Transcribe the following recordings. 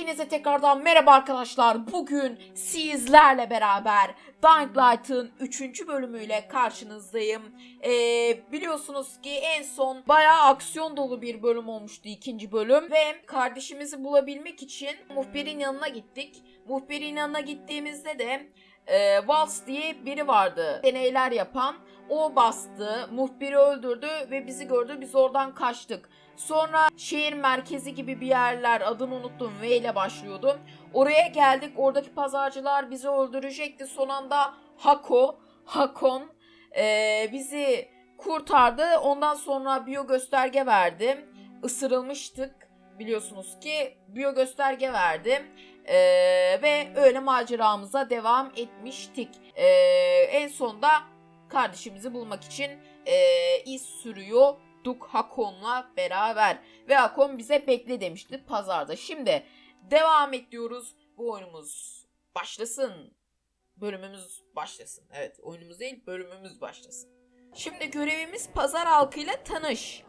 Hepinize tekrardan merhaba arkadaşlar. Bugün sizlerle beraber Dying Light'ın 3. bölümüyle karşınızdayım. Biliyorsunuz ki en son bayağı aksiyon dolu bir bölüm olmuştu 2. bölüm. Ve kardeşimizi bulabilmek için muhbirin yanına gittik. Muhbirin yanına gittiğimizde de Vals diye biri vardı. Deneyler yapan. O bastı, muhbiri öldürdü ve bizi gördü. Biz oradan kaçtık. Sonra şehir merkezi gibi bir yerler, adını unuttum, V ile başlıyordu. Oraya geldik. Oradaki pazarcılar bizi öldürecekti. Son anda Hakon bizi kurtardı. Ondan sonra biyo gösterge verdi. Isırılmıştık. Biliyorsunuz ki biyo gösterge verdi. Ve öyle maceramıza devam etmiştik. En sonda kardeşimizi bulmak için iz sürüyorduk Hakon'la beraber. Ve Hakon bize bekle demişti pazarda. Şimdi devam ediyoruz. Bu oyunumuz başlasın. Bölümümüz başlasın. Evet, oyunumuz değil, bölümümüz başlasın. Şimdi görevimiz pazar halkıyla tanış.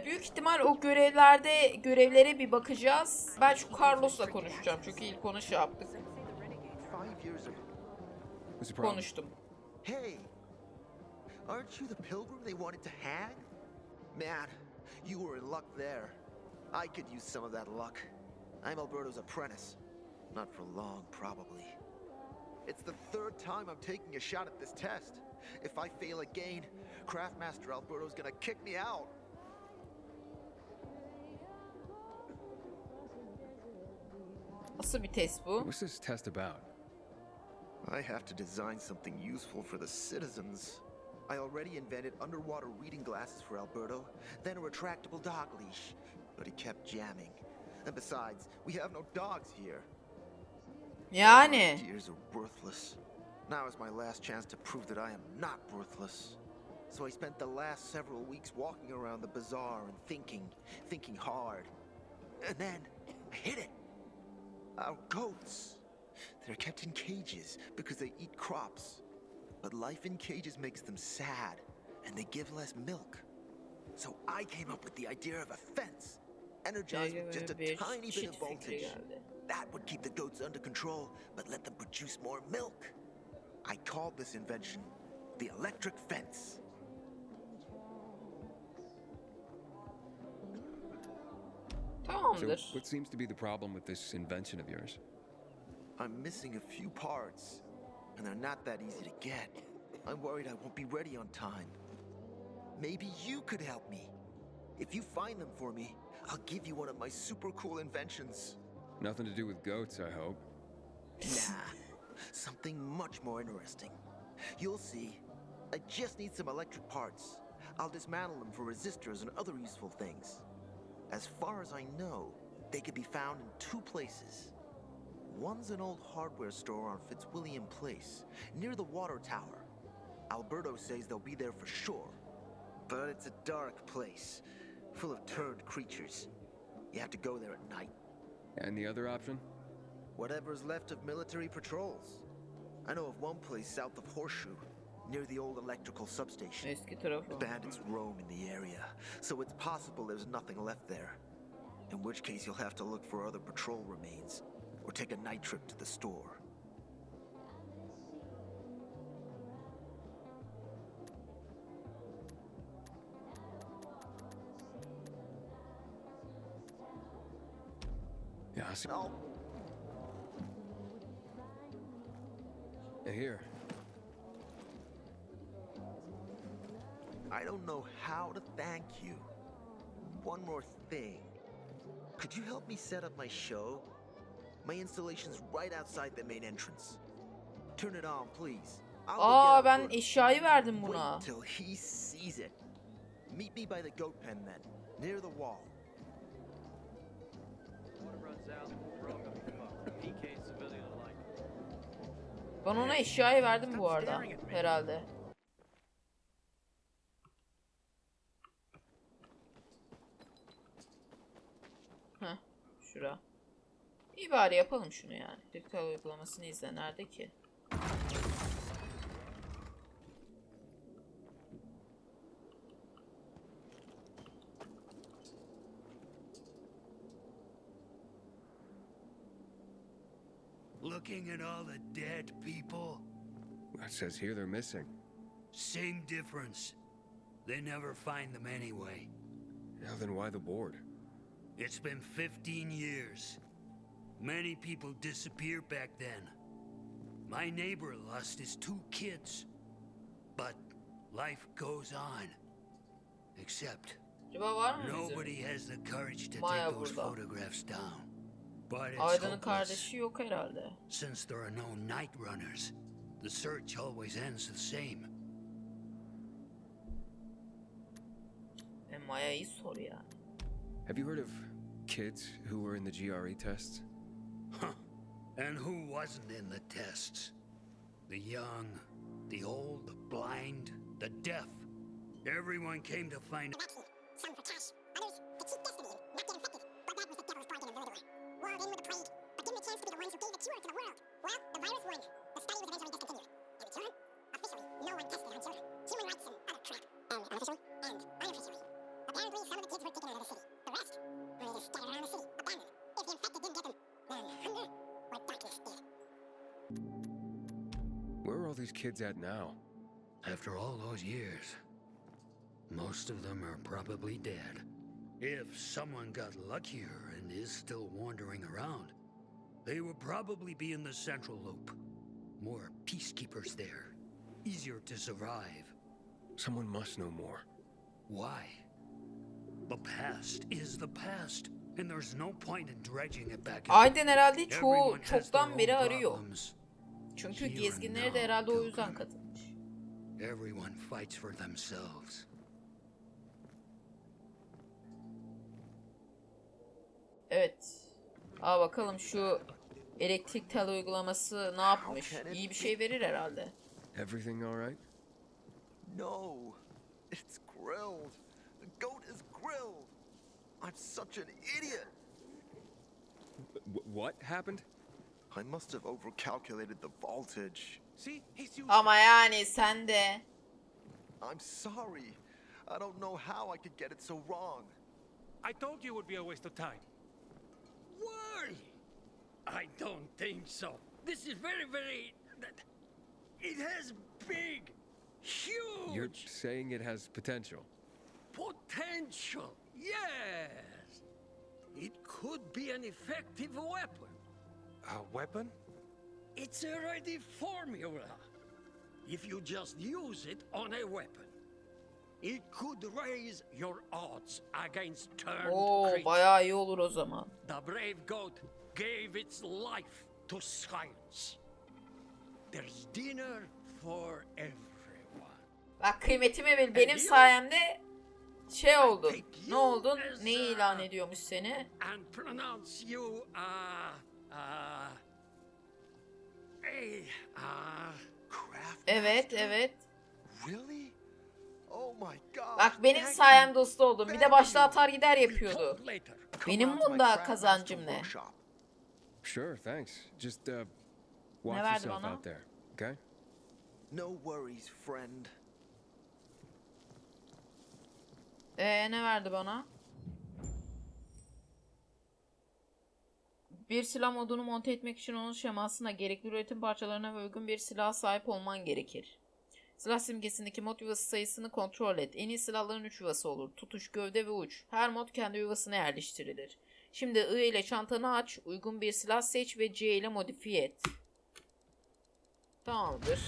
Büyük ihtimal o görevlere bir bakacağız. Ben şu Carlos'la konuşacağım çünkü ilk onu şey yaptık. Konuştum. Hey, aren't you the pilgrim they wanted to hang? Man, you were in luck there. I could use some of that luck. I'm Alberto's apprentice. Not for long, probably. It's the third time I'm taking a shot at this test. If I fail again, Craftmaster Alberto's gonna kick me out. Nasıl bir test bu? What's this test about? I have to design something useful for the citizens. I already invented underwater reading glasses for Alberto, then a retractable dog leash, but he kept jamming. And besides, we have no dogs here. Yani. Ideas are worthless. Now is my last chance to prove that I am not worthless. So I spent the last several weeks walking around the bazaar and thinking hard. And then I hit it. Our goats. They're kept in cages because they eat crops. But life in cages makes them sad, and they give less milk. So I came up with the idea of a fence, energized with just a tiny bit of voltage. That would keep the goats under control, but let them produce more milk. I called this invention the electric fence. Tamamdır. So, what seems to be the problem with this invention of yours? I'm missing a few parts, and they're not that easy to get. I'm worried I won't be ready on time. Maybe you could help me. If you find them for me, I'll give you one of my super cool inventions. Nothing to do with goats, I hope. Nah, something much more interesting. You'll see. I just need some electric parts. I'll dismantle them for resistors and other useful things. As far as I know, they can be found in two places. One's an old hardware store on Fitzwilliam Place, near the water tower. Alberto says they'll be there for sure. But it's a dark place, full of turned creatures. You have to go there at night. And the other option? Whatever's left of military patrols. I know of one place south of Horseshoe, near the old electrical substation. Eski tarafı. The bandits roam in the area, so it's possible there's nothing left there. In which case you'll have to look for other patrol remains, or take a night trip to the store. Yeah, I see. Oh, Here. I don't know how to thank you. One more thing. Could you help me set up my show? My installation's right outside the main entrance. Turn it on, please. Aa, ben eşyayı verdim Wait buna. till he sees it. Meet me by the goat pen then, near the wall. Ben ona eşyayı verdim bu arada. Herhalde. Heh, şura. İyi bari yapalım şunu yani. Dijital uygulamasını izle. Nerede ki? Looking at all the dead people? It says here they're missing. Same difference. They never find them anyway. Now then why the board? It's been 15 years. Many people disappeared back then. My neighbor lost his 2 kids. But life goes on. Except Acaba var mı bizim? nobody has the courage to Maya take those burada. photographs down. But it's Aydın'ın hopeless. kardeşi yok herhalde. Since there are no night runners, the search always ends the same. Maya'yı sor yani. Have you heard of kids who were in the GRE tests? Huh. And who wasn't in the tests? The young, the old, the blind, the deaf. Everyone came to find out. Some for cash, others to cheat destiny, not get infected. But that was the devil's bargain in the little one. Walled in with the plague, but given a chance to be the ones who gave the cure to the world. Well, the virus won. The study was eventually discontinued. In return, officially, no one tested on children. Human rights and other crap. And unofficially, and unofficially. Apparently, some of the kids were taken out of the city. The rest were just scattered around the city, abandoned. If the infected didn't get them, then hunger or darkness did. Where are all these kids at now? After all those years, most of them are probably dead. If someone got luckier and is still wandering around, they would probably be in the central loop. More peacekeepers there. Easier to survive. Someone must know more. Why? The past is the past, and there's no point in dredging it back up. Aydın herhalde çoğu Everyone has their çoktan own beri arıyor. problems. Çünkü Here and gezginlere de now, herhalde o yüzden Pilgrim. katılmış. Everyone fights for themselves. Evet. Aa bakalım şu elektrik tel uygulaması ne yapmış? İyi bir şey verir herhalde. Everything all right? No, it's grilled. The goat is grilled. I'm such an idiot. What happened? I must have overcalculated the voltage. See, he's used Ama yani sen de. I'm sorry. I don't know how I could get it so wrong. I told you it would be a waste of time. Why? I don't think so. This is very... It has big, huge You're saying it has potential. potential. Yes. It could be an effective weapon. A weapon? It's a ready formula. If you just use it on a weapon, it could raise your odds against turned Oo creatures. bayağı iyi olur o zaman. The brave goat gave its life to science. There's dinner for everyone. Bak kıymetimi bil. Benim sayemde şey oldu. Ne oldun? Neyi ilan ediyormuş seni? And pronounce you Craft Evet master? evet. Really? Oh my god. Bak benim thank sayemde you. usta oldum. Bir de başta atar gider We'll yapıyordu. talk later. Come Benim round to my bunda craft kazancım master ne? workshop. Sure, thanks. Just watch verdi yourself bana? out there, okay? No worries, friend. Ne verdi bana? Bir silah modunu monte etmek için onun şemasına, gerekli üretim parçalarına ve uygun bir silaha sahip olman gerekir. Silah simgesindeki mod yuvası sayısını kontrol et. En iyi silahların 3 yuvası olur. Tutuş, gövde ve uç. Her mod kendi yuvasına yerleştirilir. Şimdi I ile çantanı aç, uygun bir silah seç ve C ile modifiye et. Tamamdır.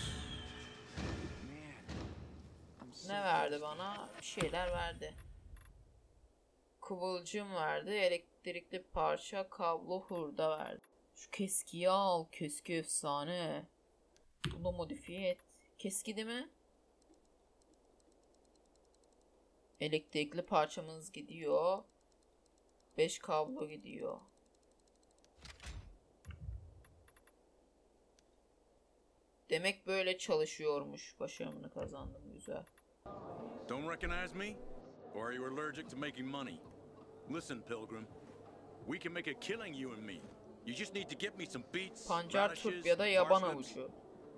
Ne verdi bana? Bir şeyler verdi. Kıvılcım verdi. Elektrikli parça, kablo, hurda verdi. Şu keskiyi al. Keski efsane. Bunu modifiye et. Keski değil mi? Elektrikli parçamız gidiyor. 5 kablo gidiyor. Demek böyle çalışıyormuş. Başarımını kazandım. Güzel. Don't recognize me? Or are you allergic to making money? Listen, Pilgrim. We can make a killing, you and me. You just need to get me some beets, Pancar radishes, turp ya da yaban parsnips. avucu.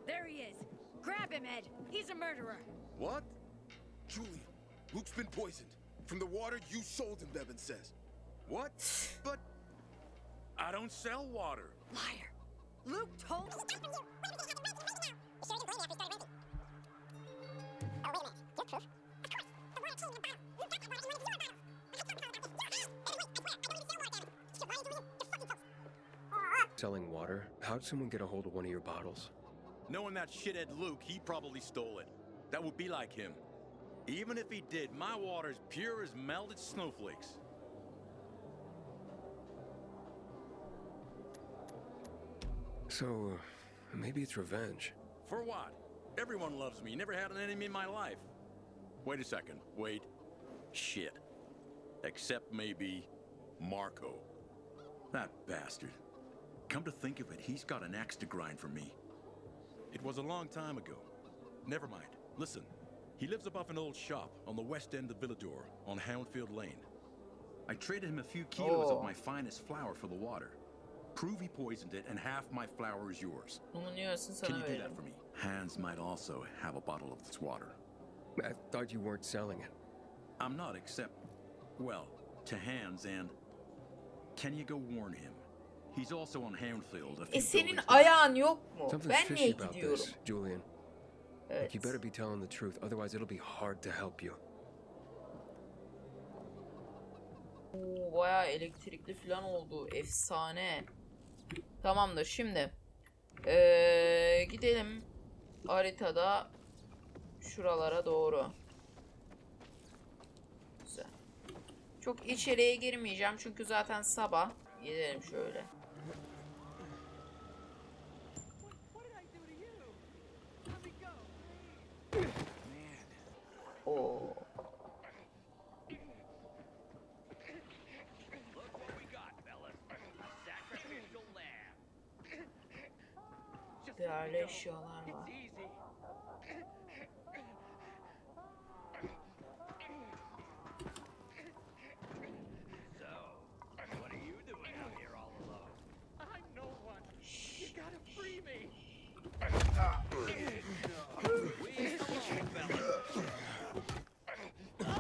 There he is. Grab him, Ed. He's a murderer. What? Julian, Luke's been poisoned. From the water you sold him, Bevan says. What? But I don't sell water. Liar. Luke told. Selling water? How'd someone get a hold of one of your bottles? Knowing that shithead Luke, he probably stole it. That would be like him. Even if he did, my water's pure as melted snowflakes. So, maybe it's revenge. For what? Everyone loves me. Never had an enemy in my life. Wait a second. Wait. Shit. Except maybe Marco. That bastard. Come to think of it, he's got an axe to grind for me. It was a long time ago. Never mind. Listen. He lives above an old shop on the west end of Villador on Houndfield Lane. I traded him a few kilos of my finest flour for the water. Prove he poisoned it, and half my flour is yours. Bunun yarısını Can sana you do that veririm. for me? Hans might also have a bottle of this water. I thought you weren't selling it. I'm not, except, well, to Hans, and can you go warn him? He's also on Houndfield. Senin ayağın yok mu? Something's Ben niye fishy about gidiyorum? this, Julian. Evet. You better be telling the truth, otherwise it'll be hard to help you. Oo, bayağı elektrikli falan oldu. Efsane. Tamamdır şimdi. Gidelim haritada şuralara doğru. Güzel. Çok içeriye girmeyeceğim çünkü zaten sabah. Gidelim şöyle. Oo. Değerli eşyalar var.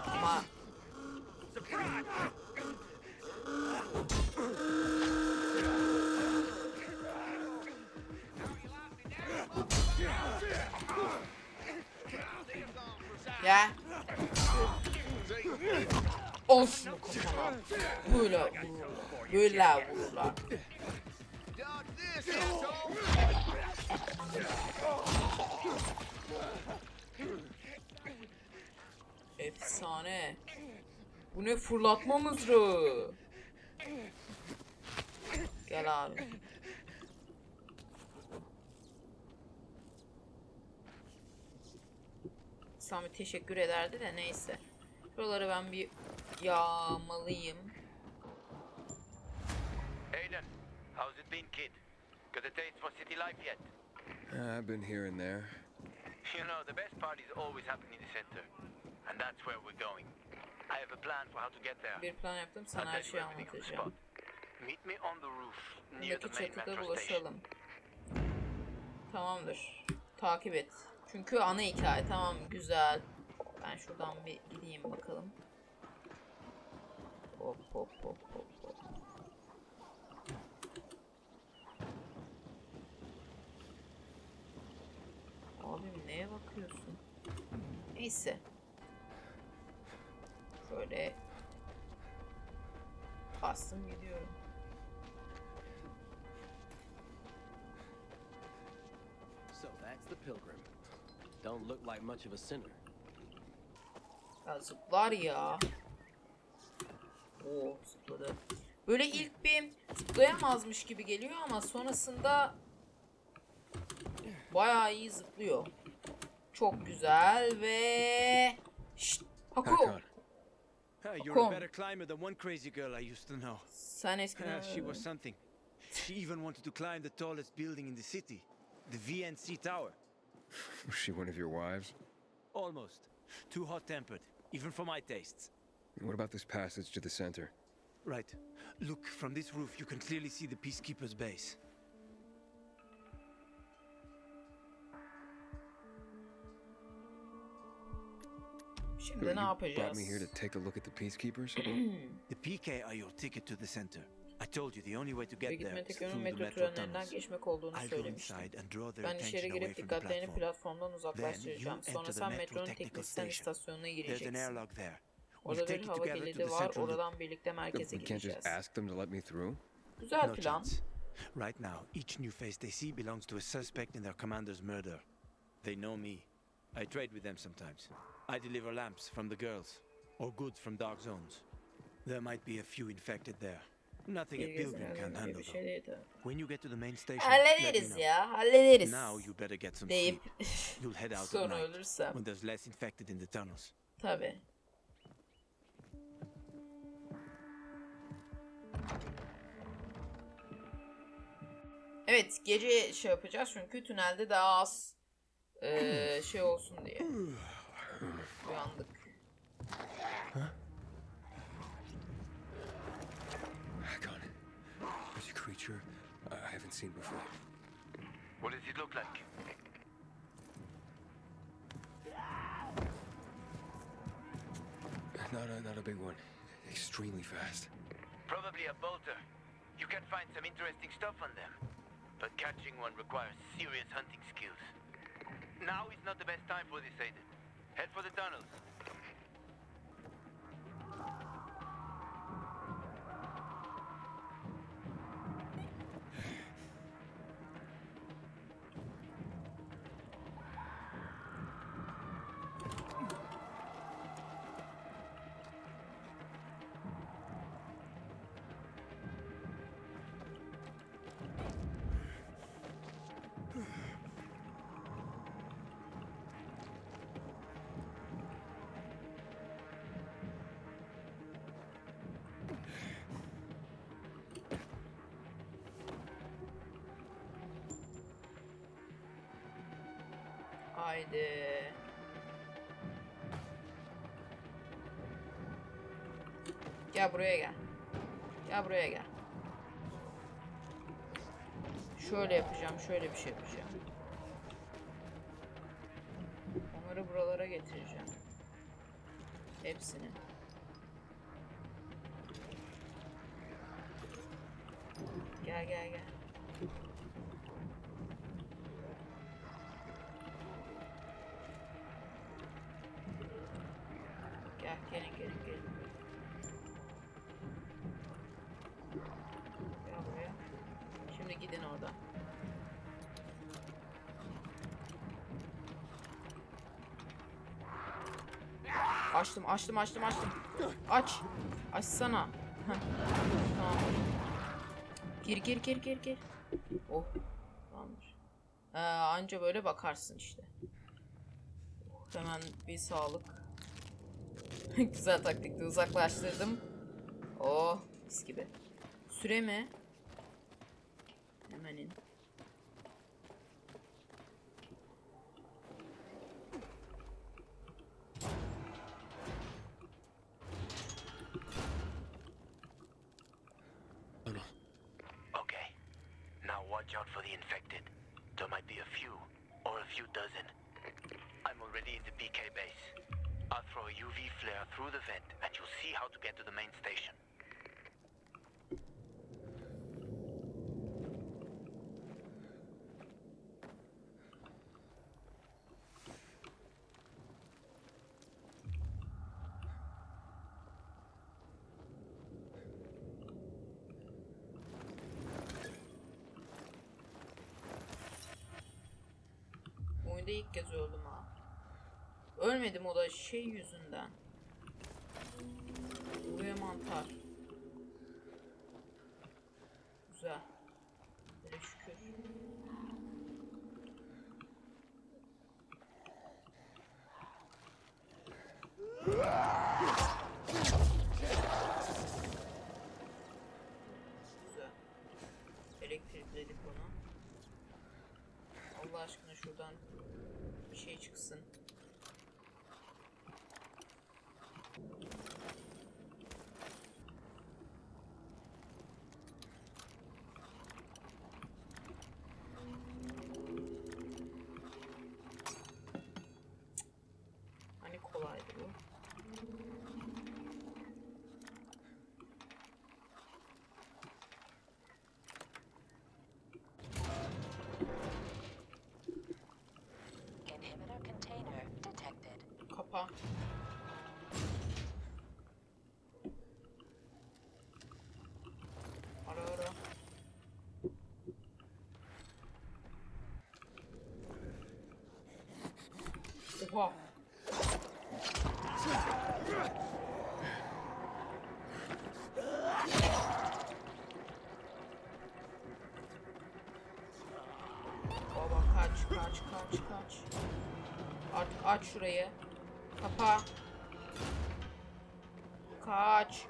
Ama ya. Olsun kafana. Böyle vururlar. Böyle vururlar. Efsane. Bu ne fırlatma mızrağı. Gel abi. Sami teşekkür ederdi de neyse. Şuraları ben bir yağmalıyım. Aiden, how's it been, kid? Got a taste for city life yet? I've been here and there. You know, the best parties always happen in the center. And that's where we're going. I have a plan for how to get there. Bir plan yaptım, sana her şeyi anlatacağım. Meet me on the roof, near the Buradaki main çatıda metro station. buluşalım. Tamamdır. Takip et. Çünkü ana hikaye. Tamam, güzel. Ben şuradan bir gideyim bakalım. Hop hop hop hop hop. Abim neye bakıyorsun? Neyse. Şöyle bastım gidiyorum. So that's the pilgrim. Don't look like much of a sinner. Ya zıplar ya. Oo, zıpladı. Böyle ilk bir zıplayamazmış gibi geliyor ama sonrasında bayağı iyi zıplıyor. Çok güzel ve şşt, Hako. You're a better climber than one crazy girl I used to know. Sen eskiden She was something. She even wanted to climb the tallest building in the city, the VNC Tower. Was she one of your wives? Almost. Too hot-tempered, even for my tastes. What about this passage to the center? Right. Look, from this roof you can clearly see the Peacekeeper's base. Şimdi You ne brought yapacağız? me here to take a look at the peacekeepers? The PK are your ticket to the center. I told you the only way to Ve get there gitme is tek yönün through the metro metro tünellerinden tunnels. geçmek olduğunu I'll go söylemiştim. inside and draw their Ben içeri attention away girip from the dikkatlerini platform. platformdan Then uzaklaştıracağım. you Sonra enter the sen metro metronun technical teknik sistem station. istasyonuna There's an gireceksin. airlock there. We'll Orada take bir you hava together to kilidi the var. central loop. Oradan birlikte merkeze We can't just gideceğiz. ask them to let me through? Güzel No plan. chance. Right now, each new face they see belongs to a suspect in their commander's murder. They know me. I trade with them sometimes. I deliver lamps from the girls, or goods from dark zones. There might be a few infected there. Nothing a pilgrim can handle Bir though. şey değil tabii. When you get to the main station, let me Hallederiz know. ya, hallederiz. Now you better get some Deyip sleep. You'll head out at sonra night ölürsem. when there's less infected in the tunnels. Tabii. Evet, gece şey yapacağız çünkü tünelde daha az şey olsun diye. Uyandık. God, there's a creature I haven't seen before. What does it look like? Not a big one. Extremely fast. Probably a bolter. You can find some interesting stuff on them. But catching one requires serious hunting skills. Now is not the best time for this, Aiden. Head for the tunnels. Haydi. Gel buraya gel. Gel buraya gel. Şöyle yapacağım, şöyle bir şey yapacağım. Onları buralara getireceğim. Hepsini. Gel gel gel. Gel, gelin gelin gelin. Gel buraya. Şimdi gidin oradan. Açtım. Aç. Açsana. Heh. Tamam. Gir. Oh. Tamamdır. Anca böyle bakarsın işte. Hemen bir sağlık. Güzel taktikti. Uzaklaştırdım. Oh. Mis gibi. Süre mi? Hemen in. Okay. Now watch out for the infected. There might be a few, or a few dozen. I'm already in the PK base. I'll throw a UV flare through the vent, and you'll see how to get to the main station. Oyunda ilk kez öldüm ha. Ölmedim, o da şey yüzünden. Buraya mantar. Güzel. Böyle şükür. Güzel. Elektrikledik onu. Allah aşkına şuradan bir şey çıksın. Hani kolaydı bu. Oha. Baba kaç. Artık aç şurayı. Kapa. Kaç.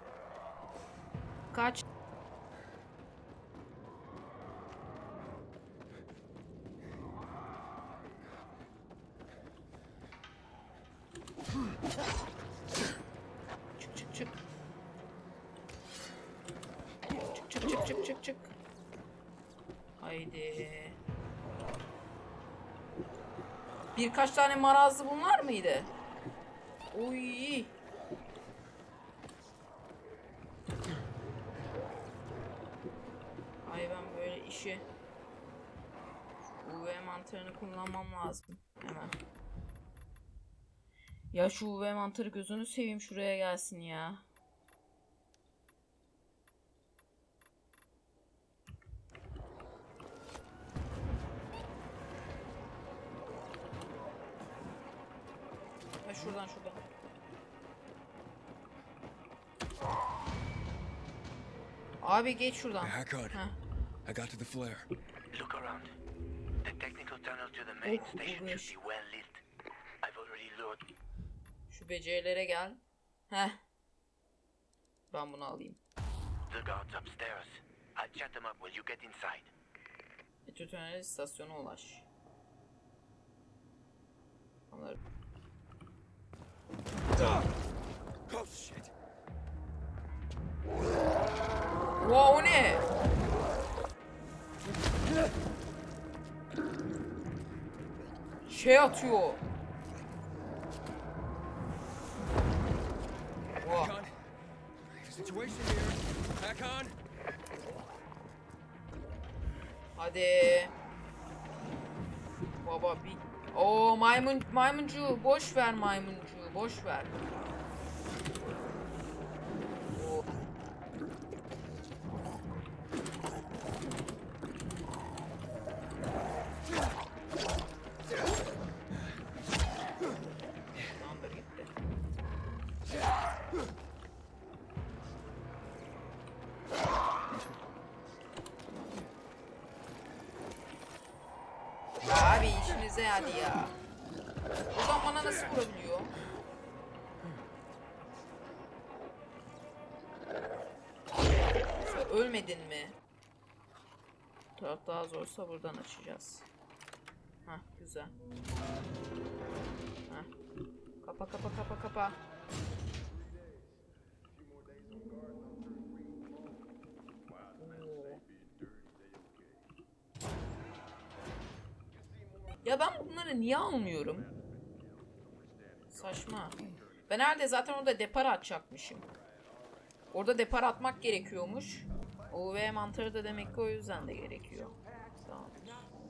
Çık. Haydi. Birkaç tane marazlı bunlar mıydı? Oy. Ay ben böyle işi UV mantarını kullanmam lazım hemen. Ya şu UV mantarı gözünü seveyim şuraya gelsin ya. Şuradan. Abi geç şuradan. I got to the flare. Look around. The technical tunnel to the main station should be well lit. I've already lured. Şu becerilere gel. Heh. Ben bunu alayım. The guards upstairs. I'll chat them up while you get inside. Tüneli istasyona ulaş. Onları... Oh shit. Wow, o ne? Şey atıyor. Wow. Situation here. Hakan. Hadi. Baba bir... Oo maymuncu. Boş ver maymuncu. Boş ver. Oo. Tamamdır gitti. Abi işinize hadi ya. Buradan bana nasıl vurabiliyor? Sen ölmedin mi? Bu taraf daha zorsa buradan açacağız. Hah güzel. Hah. Kapa. Ya ben bunları niye almıyorum? Saçma. Ben herhalde zaten orada depar atacakmışım. Orada depar atmak gerekiyormuş. UV mantarı da demek ki o yüzden de gerekiyor. Tamam.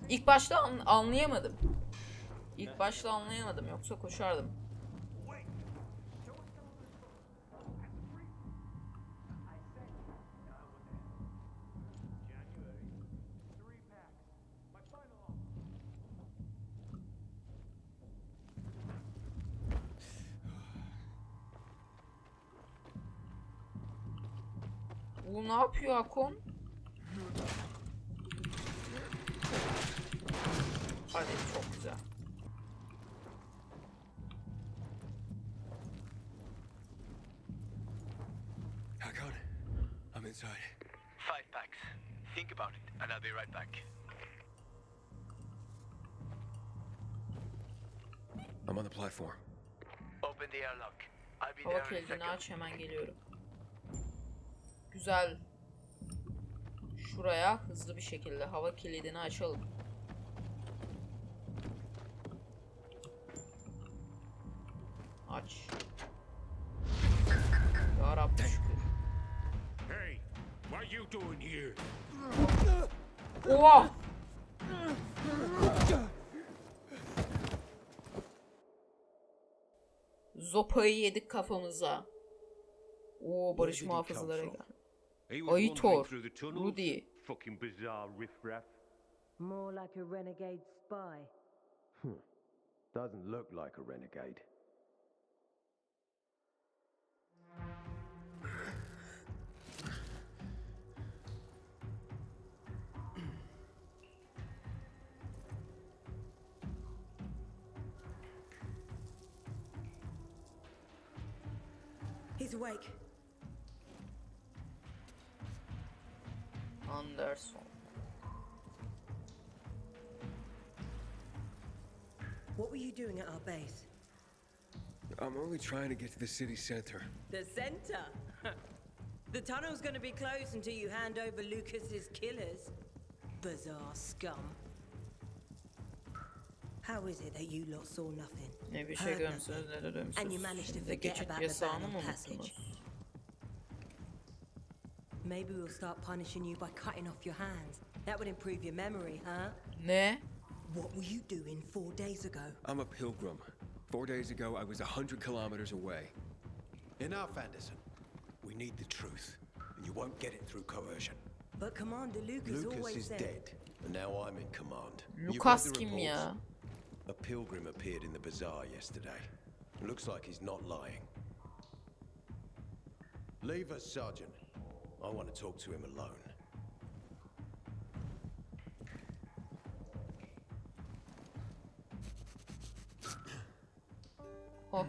İlk başta anlayamadım. Yoksa koşardım. Bu ne yapıyor Akon? Hadi çok güzel. Hakan, I'm inside. 5 packs. Think about it, and I'll be right back. I'm on the platform. Open the airlock. I'll be Hava there in a kilidini second. aç, hemen geliyorum. Güzel. Şuraya hızlı bir şekilde hava kilidini açalım. Aç. Ya Rabbi şükür. Hey, what you doing here? Oha! Zopayı yedik kafamıza. Oo, barış muhafızlara gel. Aitor, Rudy. Fucking bizarre riffraff. More like a renegade spy. Doesn't look like a renegade. He's awake. Anderson. What were you doing at our base? I'm only trying to get to the city center. The center? The tunnel's gonna be closed until you hand over Lucas's killers. Bizarre scum. How is it that you lot saw nothing? Ne bir şey Heard görmüşsünüz nothing? ne de And you dönmüşsünüz. managed to Şimdi forget geçit about the yasağını mı Bölüm passage. unuttunuz? Maybe we'll start punishing you by cutting off your hands. That would improve your memory, huh? Ne? What were you doing 4 days ago? I'm a pilgrim. 4 days ago, I was 100 kilometers away. Enough, Anderson. We need the truth, and you won't get it through coercion. But Commander Lucas Lucas always is said... dead, and now I'm in command. You've Lucas read the kim reports? ya? A pilgrim appeared in the bazaar yesterday. Looks like he's not lying. Leave us, Sergeant. I want to talk to him alone. Hop.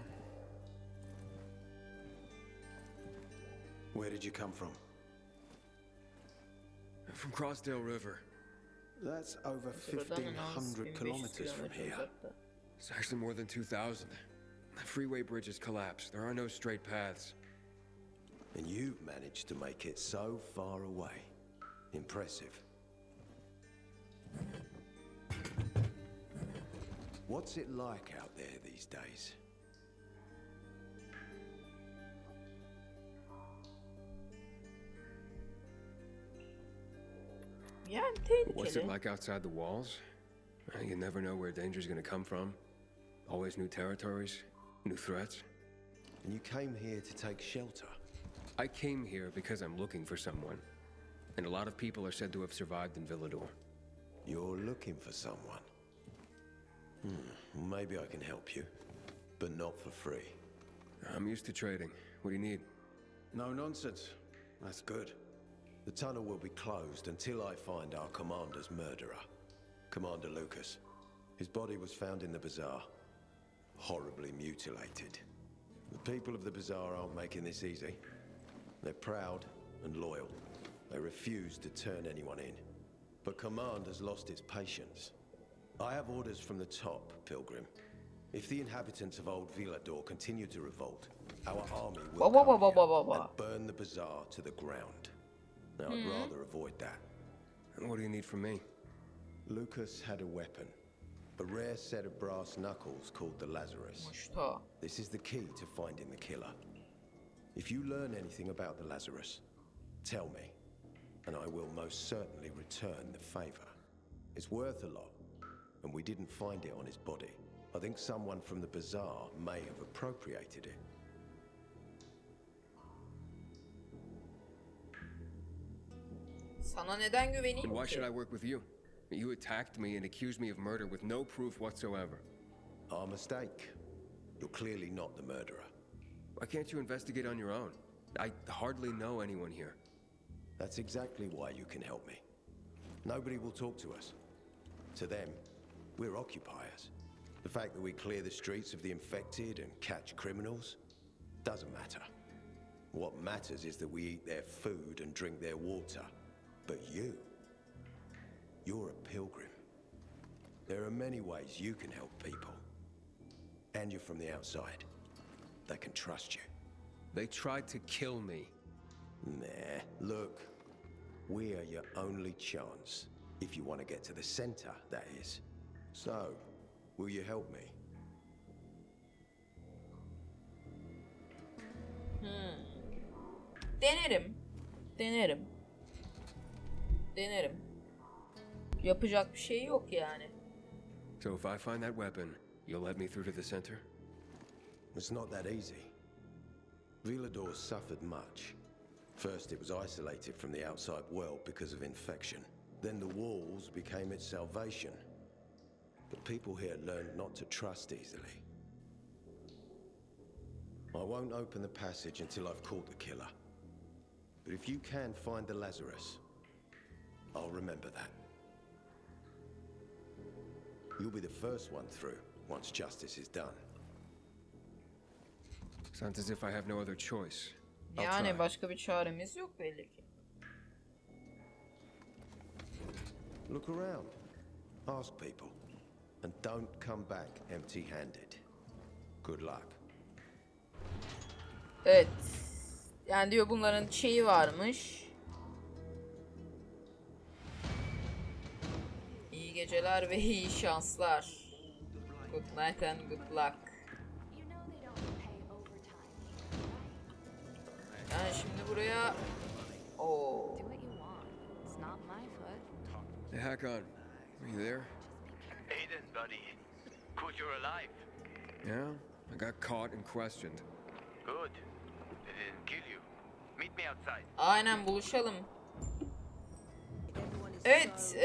Where did you come from? From Crossdale River. That's over Buradan en az 1,500 1500 kilometers from kilometre here. uzakta. It's actually more than 2,000. The freeway bridges collapsed. There are no straight paths. And you've managed to make it so far away. Impressive. What's it like out there these days? Yani What's it tehlikeli. like outside the walls? You never know where danger's gonna come from. Always new territories, new threats. And you came here to take shelter. I came here because I'm looking for someone. And a lot of people are said to have survived in Villador. You're looking for someone. Maybe I can help you, but not for free. I'm used to trading. What do you need? No nonsense. That's good. The tunnel will be closed until I find our commander's murderer, Commander Lucas. His body was found in the bazaar, horribly mutilated. The people of the bazaar aren't making this easy. They're proud and loyal. They refuse to turn anyone in. But command has lost its patience. I have orders from the top, Pilgrim. If the inhabitants of Old Villador continue to revolt, our army will come here and burn the bazaar to the ground. Now, I'd rather avoid that. And what do you need from me? Lucas had a weapon, a rare set of brass knuckles called the Lazarus. Muşta. This is the key to finding the killer. If you learn anything about the Lazarus, tell me, and I will most certainly return the favor. It's worth a lot, and we didn't find it on his body. I think someone from the bazaar may have appropriated it. Sana neden güveneyim And why ki? should I work with you? You attacked me and accused me of murder with no proof whatsoever. Our mistake. You're clearly not the murderer. Why can't you investigate on your own? I hardly know anyone here. That's exactly why you can help me. Nobody will talk to us. To them, we're occupiers. The fact that we clear the streets of the infected and catch criminals doesn't matter. What matters is that we eat their food and drink their water. But you're a pilgrim. There are many ways you can help people. And you're from the outside. They can trust you. They tried to kill me. Nah, look. We are your only chance. If you want to get to the center, that is. So, will you help me? Denerim. Denerim. Denerim. Yapacak bir şey yok yani. So if I find that weapon, you'll let me through to the center? It's not that easy. Villador suffered much. First, it was isolated from the outside world because of infection. Then the walls became its salvation. The people here learned not to trust easily. I won't open the passage until I've caught the killer. But if you can find the Lazarus, I'll remember that. You'll be the first one through once justice is done. Sounds as if I have no other choice. I'll Yani try. başka bir çaremiz yok belli ki. Look around. Ask people. And don't come back empty-handed. Good luck. Evet. Yani diyor bunların şeyi varmış. İyi geceler ve iyi şanslar. Good night and good luck. Yani şimdi buraya... Oo. Hey, Hakon, are you there? Aiden, buddy. Good you're alive. Yeah, I got caught and questioned. Good. They didn't kill you. Meet me outside. Aynen buluşalım. Evet.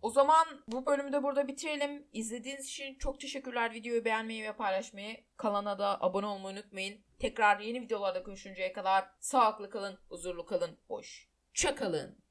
O zaman bu bölümü de burada bitirelim. İzlediğiniz için çok teşekkürler. Videoyu beğenmeyi ve paylaşmayı, kanala da abone olmayı unutmayın. Tekrar yeni videolarda görüşünceye kadar sağlıklı kalın, huzurlu kalın, hoşça kalın.